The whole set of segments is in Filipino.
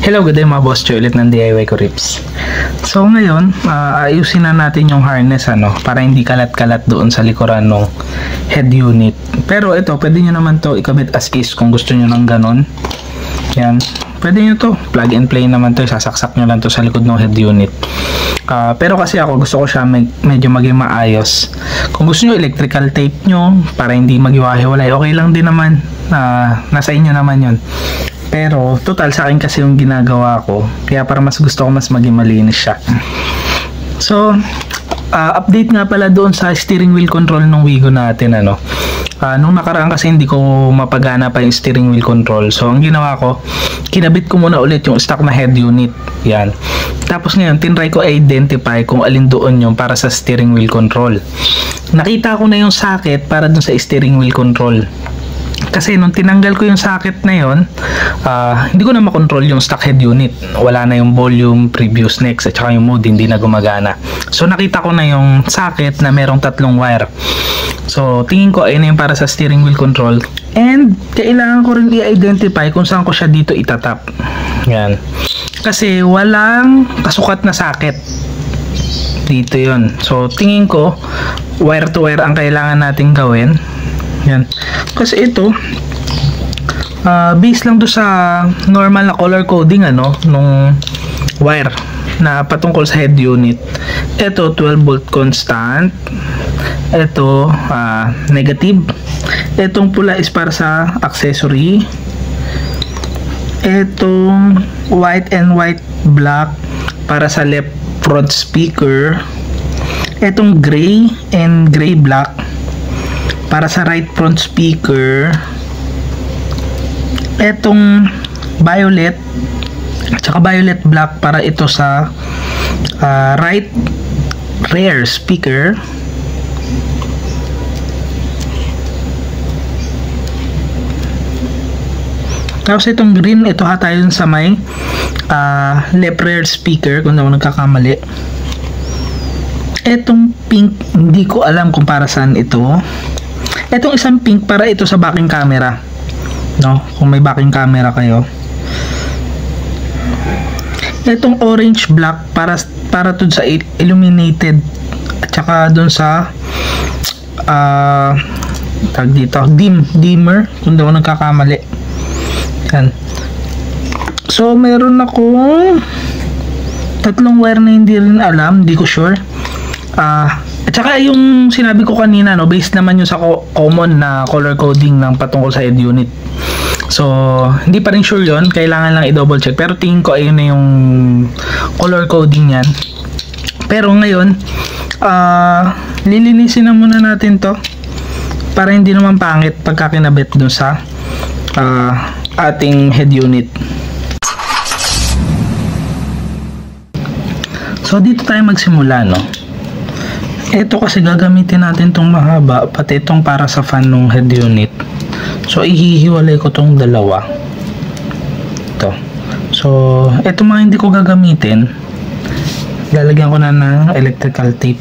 Hello, good day mga boss. Joy ulit ng DIY ko Rips. So ngayon, ayusin na natin yung harness para hindi kalat-kalat doon sa likuran ng head unit. Pero ito, pwede nyo naman to ikabit as is kung gusto nyo ng ganon. Yan. Pwede nyo to, plug and play naman to, sasaksak nyo lang to sa likod ng head unit. Pero kasi ako gusto ko siya medyo maging maayos. Kung gusto nyo electrical tape nyo para hindi maghiwa-hiwalay, okay lang din naman. Nasa inyo naman yun. Pero total sa akin kasi yung ginagawa ko, kaya para mas gusto ko mas maging malinis siya. So update nga pala doon sa steering wheel control ng Wigo natin. Nung nakaraan kasi hindi ko mapagana pa yung steering wheel control. So ang ginawa ko, kinabit ko muna ulit yung stock na head unit. Yan. Tapos ngayon, tinry ko identify kung alin doon yung para sa steering wheel control. Nakita ko na yung socket para dun sa steering wheel control. Kasi nung tinanggal ko yung socket na yun, hindi ko na makontrol yung stock head unit. Wala na yung volume, previous, next, at saka yung mode, hindi na gumagana. So nakita ko na yung socket na merong 3 wire. So tingin ko ayun na yung para sa steering wheel control. And kailangan ko rin i-identify kung saan ko siya dito itatap. Yan. Kasi walang kasukat na socket dito yon. So tingin ko wire to wire ang kailangan nating gawin. Yan. Kasi ito based lang do sa normal na color coding nung wire na patungkol sa head unit. Ito 12 volt constant. Ito negative. Itong pula is para sa accessory. Itong white and white black para sa left front speaker. Itong gray and gray black para sa right front speaker. Etong violet at saka violet black para ito sa right rear speaker. Tapos itong green, ito hata yun sa may left rear speaker kung ako nagkakamali. Etong pink, hindi ko alam kung para saan ito. Etong isang pink para ito sa backing camera. Kung may backing camera kayo. Etong orange black para dun sa illuminated at saka dun sa tag dito, dimmer kung daw nagkakamali. Yan. So meron akong 3 wire na hindi rin alam, hindi ko sure. At saka yung sinabi ko kanina, based naman yung sa common na color coding ng patungkol sa head unit. So hindi pa rin sure yun, kailangan lang i-double check. Pero tingin ko ayun na yung color coding yan. Pero ngayon, lilinisin na muna natin to para hindi naman pangit pagka kinabit dun sa ating head unit. So dito tayo magsimula. Ito kasi gagamitin natin tong mahaba, pati itong para sa fan ng head unit. So ihihiwalay ko tong dalawa. Ito. So ito mga hindi ko gagamitin, lalagyan ko na ng electrical tape.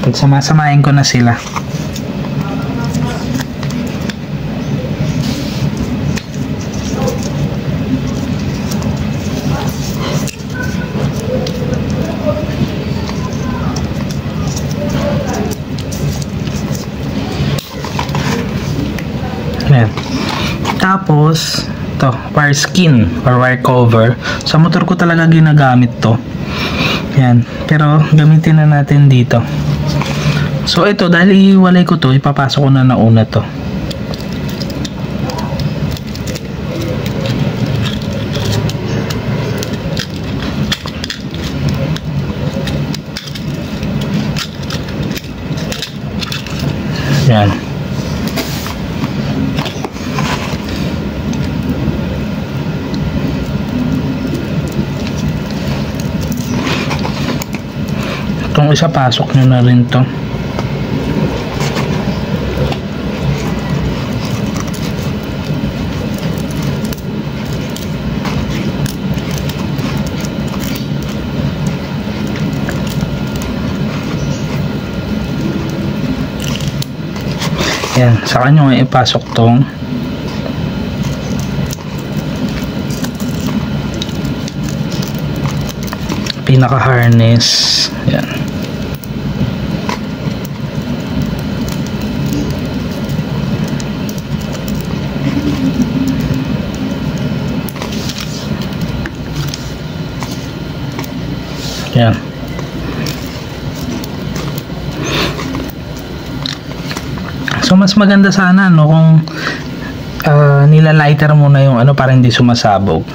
Pagsama-samahin ko na sila. Tapos to wire skin or wire cover. Sa motor ko talaga ginagamit to. Yan. Pero gamitin na natin dito. So ito, dahil ihiwalay ko to, ipapasok ko na nauna to. Yan. Itong isa, pasok nyo na rin to. Yan, saka nyo ipasok tong pinaka harness. Yan. Yan. So mas maganda sana no kung nilalighter muna yung ano para hindi sumasabog.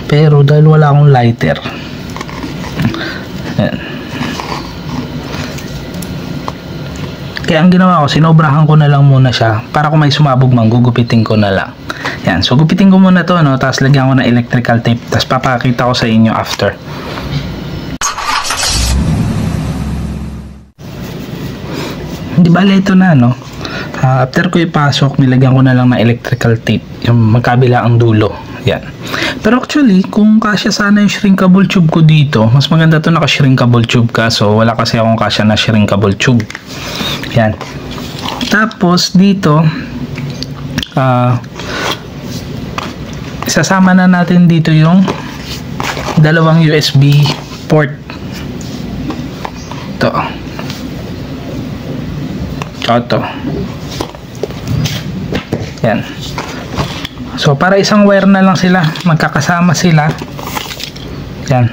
Pero dahil wala akong lighter. Yan. Kaya ang ginawa ko, sinobrahan ko na lang muna siya para kung may sumabog man, gugupitin ko na lang. Yan. So gupitin ko muna to no, tapos lagyan ko ng electrical tape, tapos papakita ko sa inyo after. Hindi bale ito na no. After ko ipasok, nilagyan ko na lang ng electrical tape yung magkabila ang dulo. Yan. Pero actually, kung kasya sana yung shrinkable tube ko dito, mas maganda to naka-shrinkable tube ka. So wala kasi akong kasya na shrinkable tube. Yan. Tapos dito, isasama na natin dito yung dalawang USB port. Ito. Ito. Yan. So para isang wire na lang sila, magkakasama sila. Yan.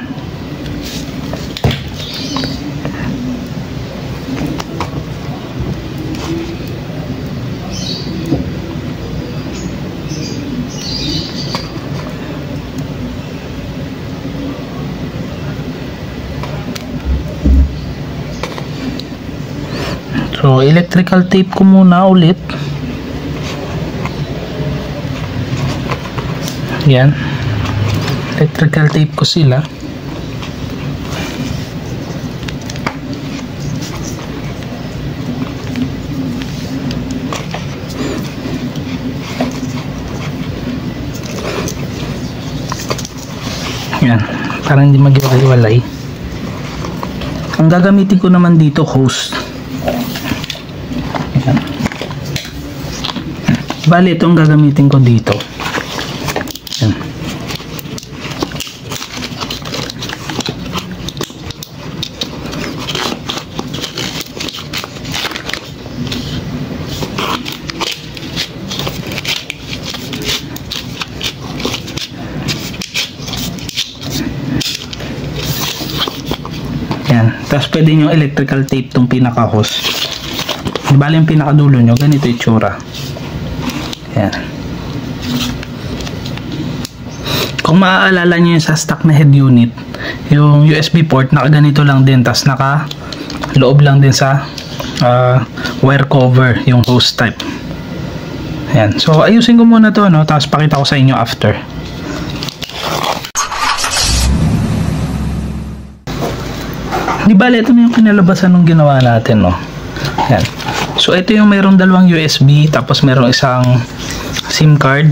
So electrical tape ko muna ulit. Yan. Electrical tape ko sila. Yan. Para hindi maghiwalay. Ang gagamitin ko naman dito, hose. Yan. Bali, itong gagamitin ko dito. Yan. Yan. Tapos pwede nyo electrical tape tong pinaka-hose. Bali yung pinakadulo nyo, ganito yung tsura. Yan. Kung maaalala nyo yung sa stock na head unit, yung USB port nakaganito lang din, tas naka loob lang din sa wire cover yung hose type. Yan. So ayusin ko muna to no, tapos pakita ko sa inyo after. Di bale, ito na yung kinalabasan ng ginawa natin no. Yan. So ito yung mayroong dalawang USB, tapos mayroong isang SIM card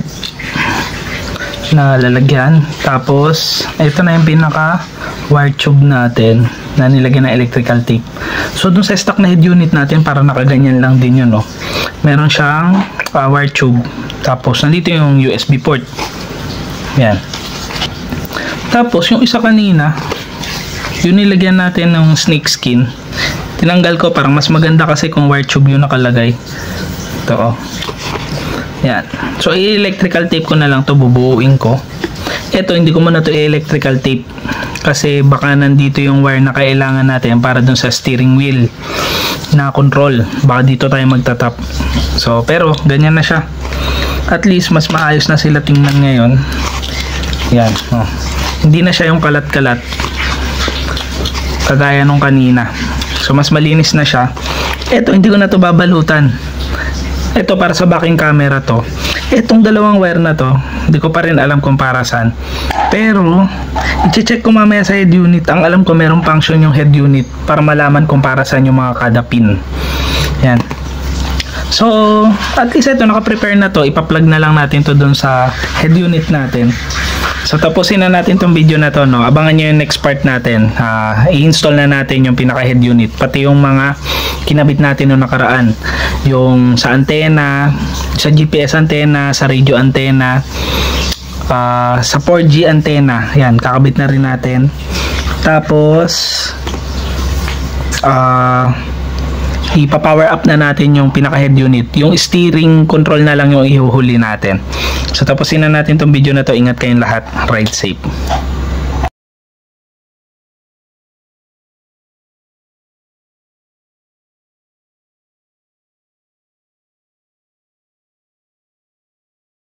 na lalagyan, tapos ito na yung pinaka wire tube natin na nilagyan ng electrical tape. So dun sa stock na head unit natin, para nakaganyan lang din yun no. Meron siyang wire tube, tapos nandito yung USB port. Yan. Tapos yung isa kanina, yung nilagyan natin ng snake skin, tinanggal ko para mas maganda kasi kung wire tube yung nakalagay. Ito oh. Yan. So i-electrical tape ko na lang to, bubuuin ko. Ito hindi ko muna to electrical tape kasi baka nandito yung wire na kailangan natin para dun sa steering wheel na control. Baka dito tayo magtatap. So pero ganyan na siya. At least mas maayos na sila tingnan ngayon. Yan. Oh. Hindi na siya yung kalat-kalat kagaya nung kanina. So mas malinis na siya. Ito hindi ko na to babalutan. Ito para sa backing camera to. Itong dalawang wire na to, hindi ko pa rin alam kung para saan. Pero i-check ko mamaya sa head unit. Ang alam ko merong function yung head unit para malaman kung para saan yung mga kada pin. Yan. So at least ito naka-prepare na to. Ipa-plug na lang natin to dun sa head unit natin. So tapusin na natin tong video na to no. Abangan nyo yung next part natin. I-install na natin yung pinaka head unit, pati yung mga kinabit natin no nakaraan, yung sa antena, sa GPS antena, sa radio antena, sa 4G antena. Yan, kakabit na rin natin. Tapos ipa-power up na natin yung pinaka head unit. Yung steering control na lang yung ihuhuli natin. So tapusin na natin tong video na to. Ingat kayong lahat. Ride safe.